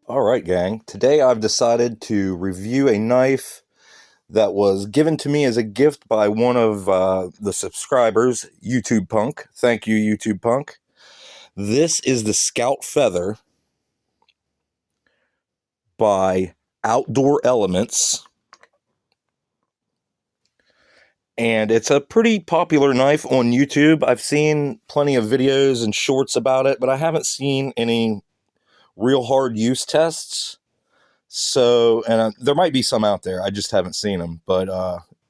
All right, gang. Today I've decided to review a knife that was given to me as a gift by one of the subscribers, YouTube Punk. Thank you, YouTube Punk. This is the Scout Feather by Outdoor Elements. And it's a pretty popular knife on YouTube. I've seen plenty of videos and shorts about it, but I haven't seen any real hard use tests. So, and there might be some out there. I just haven't seen them. But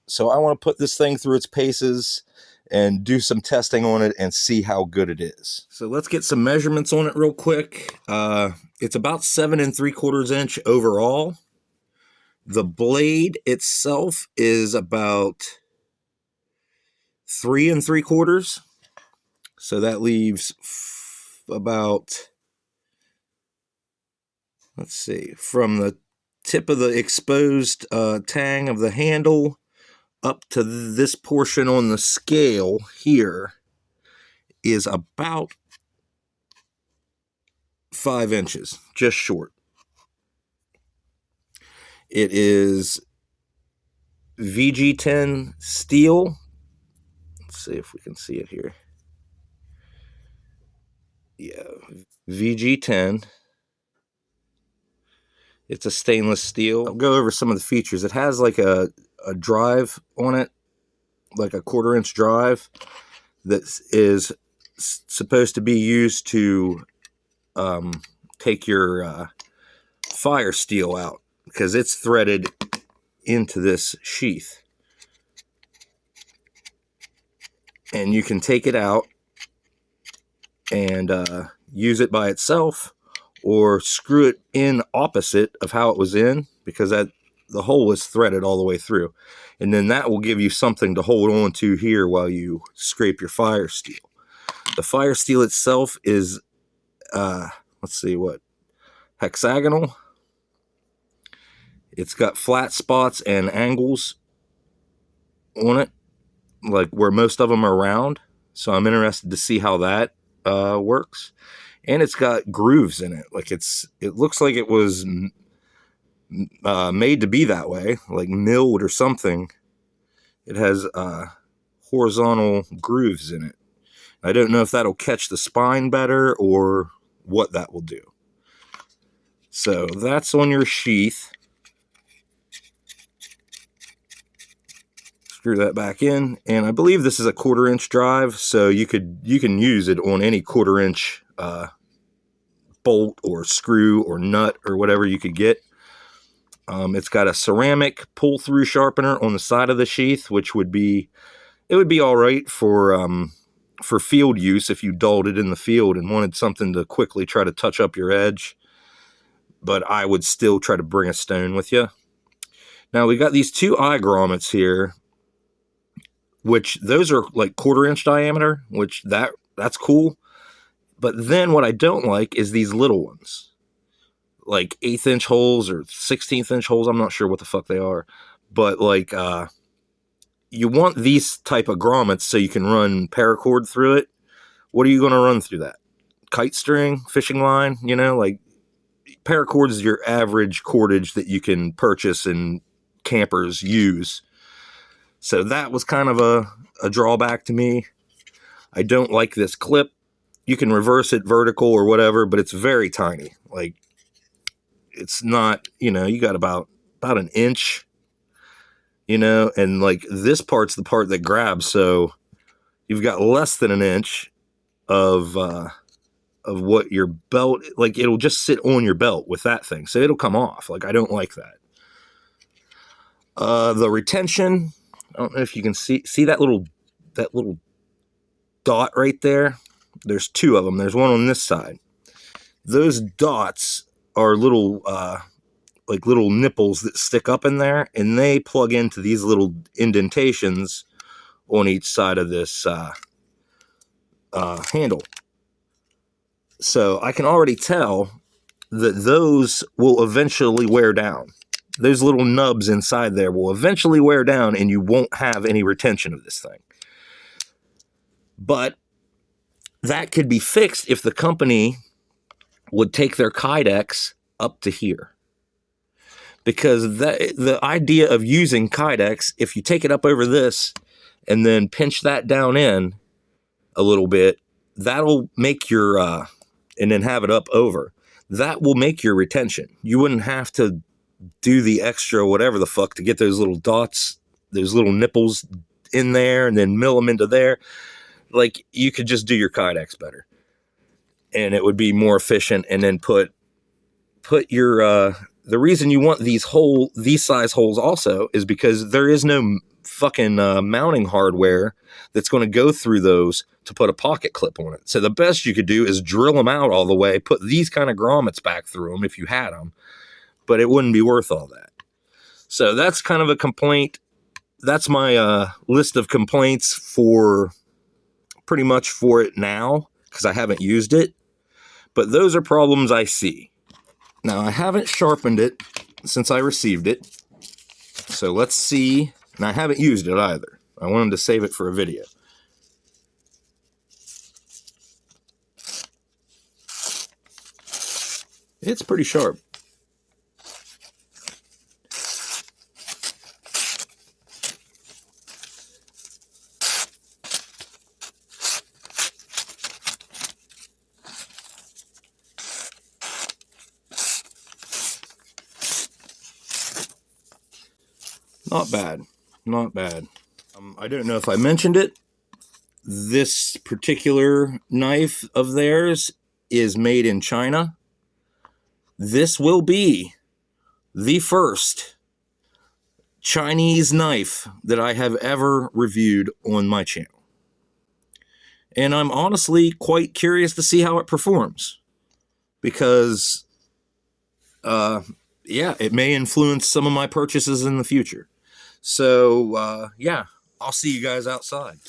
so I want to put this thing through its paces and do some testing on it and see how good it is. So let's get some measurements on it real quick. It's about 7 3/4 inch overall. The blade itself is about 3 3/4. So that leaves about, let's see, from the tip of the exposed tang of the handle up to this portion on the scale here is about 5 inches, just short. It is VG10 steel. Let's see if we can see it here. Yeah, VG10. It's a stainless steel. I'll go over some of the features. It has like a drive on it, like a 1/4 inch drive that is supposed to be used to take your fire steel out, because it's threaded into this sheath. And you can take it out and use it by itself, or screw it in opposite of how it was in, because the hole was threaded all the way through. And then that will give you something to hold on to here while you scrape your fire steel. The fire steel itself is, let's see, what, hexagonal. It's got flat spots and angles on it, like where most of them are round. So I'm interested to see how that works. And it's got grooves in it. Like it looks like it was made to be that way, like milled or something. It has horizontal grooves in it. I don't know if that'll catch the spine better or what that will do. So that's on your sheath. Screw that back in, and I believe this is a 1/4 inch drive, so you can use it on any 1/4 inch bolt or screw or nut or whatever you could get. It's got a ceramic pull-through sharpener on the side of the sheath, which would be all right for field use if you dulled it in the field and wanted something to quickly try to touch up your edge. But I would still try to bring a stone with you. Now we got these 2 eye grommets here, which those are like 1/4 inch diameter, which that's cool. But then what I don't like is these little ones, like 1/8 inch holes or 16th inch holes. I'm not sure what the fuck they are, but like you want these type of grommets so you can run paracord through it. What are you going to run through that? Kite string, fishing line, like paracord is your average cordage that you can purchase and campers use. So that was kind of a drawback to me. I don't like this clip. You can reverse it vertical or whatever, but it's very tiny. Like, it's not, you got about an inch, and like this part's the part that grabs. So you've got less than an inch of what your belt, like it'll just sit on your belt with that thing. So it'll come off. Like, I don't like that. The retention, I don't know if you can see that little dot right there. There's 2 of them. There's one on this side. Those dots are little little nipples that stick up in there, and they plug into these little indentations on each side of this handle. So I can already tell that those will eventually wear down. Those little nubs inside there will eventually wear down, and you won't have any retention of this thing. But that could be fixed if the company would take their Kydex up to here. Because the idea of using Kydex, if you take it up over this and then pinch that down in a little bit, that'll make your, and then have it up over, that will make your retention. You wouldn't have to do the extra whatever the fuck to get those little dots, those little nipples in there and then mill them into there. Like, you could just do your Kydex better. And it would be more efficient, and then put your, the reason you want these size holes also is because there is no fucking mounting hardware that's going to go through those to put a pocket clip on it. So the best you could do is drill them out all the way, put these kind of grommets back through them if you had them, but it wouldn't be worth all that. So that's kind of a complaint. That's my list of complaints for pretty much for it now, because I haven't used it, but those are problems I see. Now, I haven't sharpened it since I received it, so let's see. And I haven't used it either. I wanted to save it for a video. It's pretty sharp. Not bad. Not bad. I don't know if I mentioned it. This particular knife of theirs is made in China. This will be the first Chinese knife that I have ever reviewed on my channel. And I'm honestly quite curious to see how it performs. Because, yeah, it may influence some of my purchases in the future. So, yeah, I'll see you guys outside.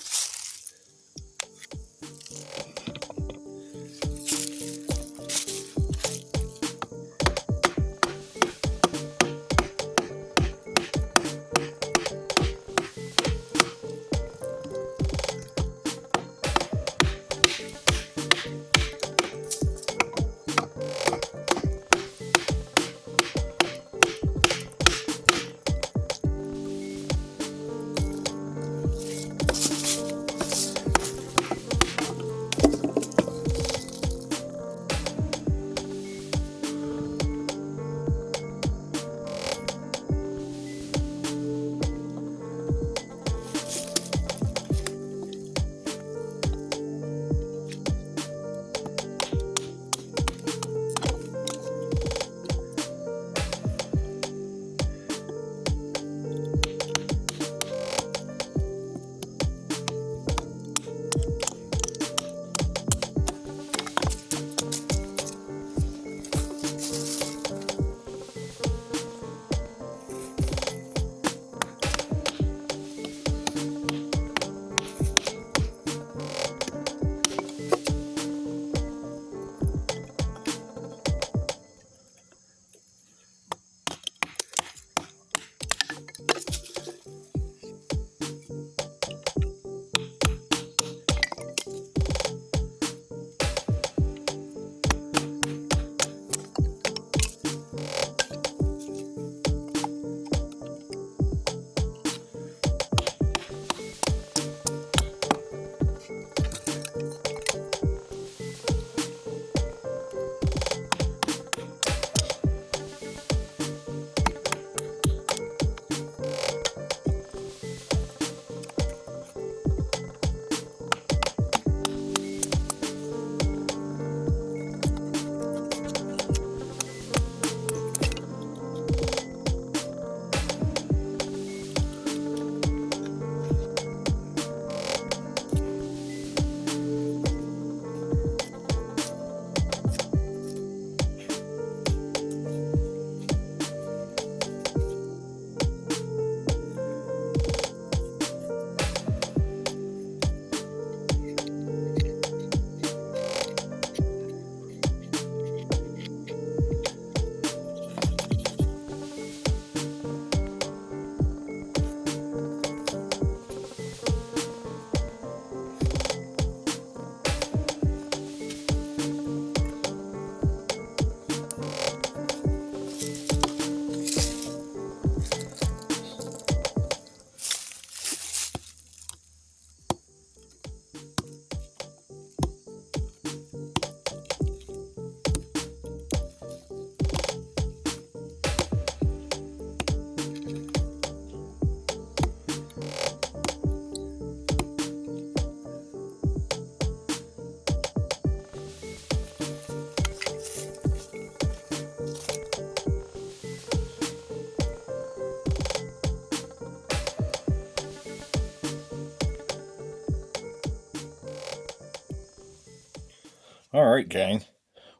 All right, gang.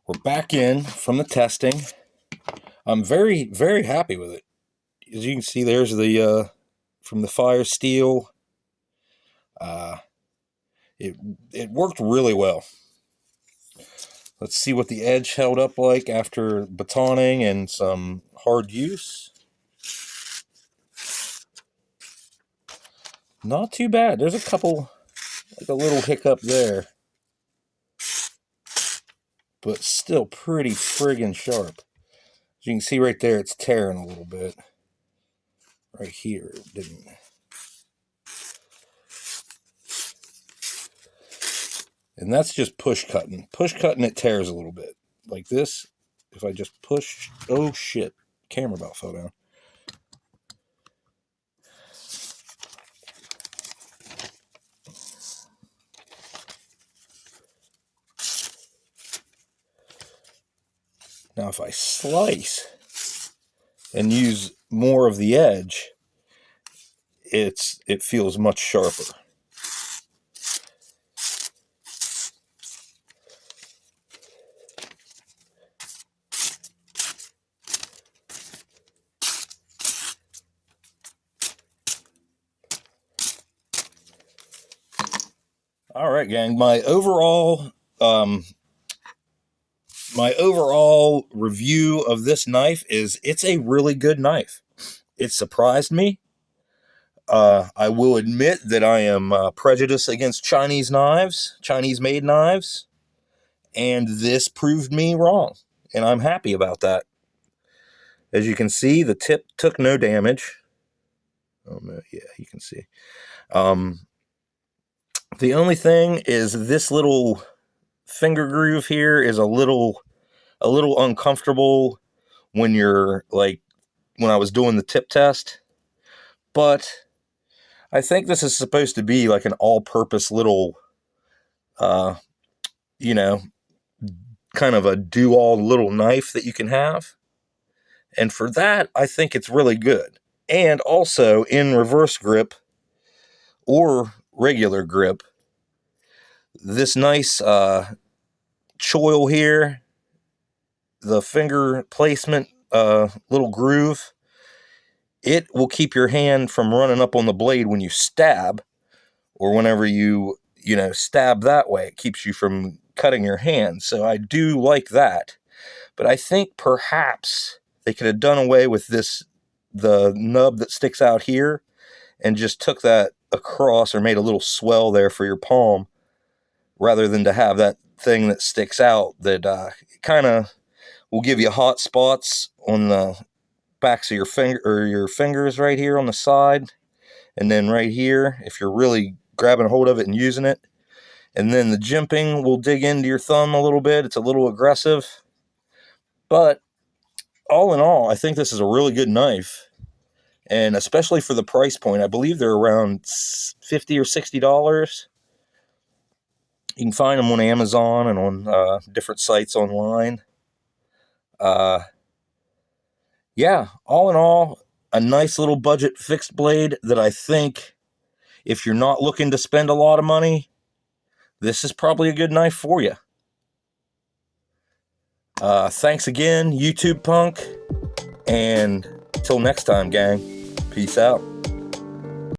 We're back in from the testing. I'm very, very happy with it. As you can see, there's the from the Fire Steel. Uh, it worked really well. Let's see what the edge held up like after batoning and some hard use. Not too bad. There's a couple, like a little hiccup there, but still pretty friggin' sharp. As you can see right there, it's tearing a little bit. Right here, it didn't. And that's just push cutting. Push cutting, it tears a little bit. Like this, if I just push, oh shit, camera about fell down. Now if I slice and use more of the edge, it feels much sharper. All right, gang. My overall review of this knife is it's a really good knife. It surprised me. I will admit that I am prejudiced against Chinese knives, Chinese-made knives, and this proved me wrong, and I'm happy about that. As you can see, the tip took no damage. Oh no, yeah, you can see. The only thing is this little finger groove here is a little uncomfortable when you're like when I was doing the tip test, but I think this is supposed to be like an all-purpose little, you know, kind of a do-all little knife that you can have. And for that, I think it's really good. And also in reverse grip or regular grip, this nice choil here, the finger placement little groove, it will keep your hand from running up on the blade when you stab, or whenever you stab that way. It keeps you from cutting your hand. So I do like that. But I think perhaps they could have done away with the nub that sticks out here, and just took that across or made a little swell there for your palm, rather than to have that thing that sticks out that kind of will give you hot spots on the backs of your finger or your fingers right here on the side, and then right here if you're really grabbing a hold of it and using it. And then the jimping will dig into your thumb a little bit. It's a little aggressive, but all in all, I think this is a really good knife, and especially for the price point. I believe they're around $50 or $60. You can find them on Amazon and on different sites online. Yeah, all in all, a nice little budget fixed blade that I think if you're not looking to spend a lot of money, this is probably a good knife for you. Thanks again, YouTube Punk, and till next time, gang. Peace out.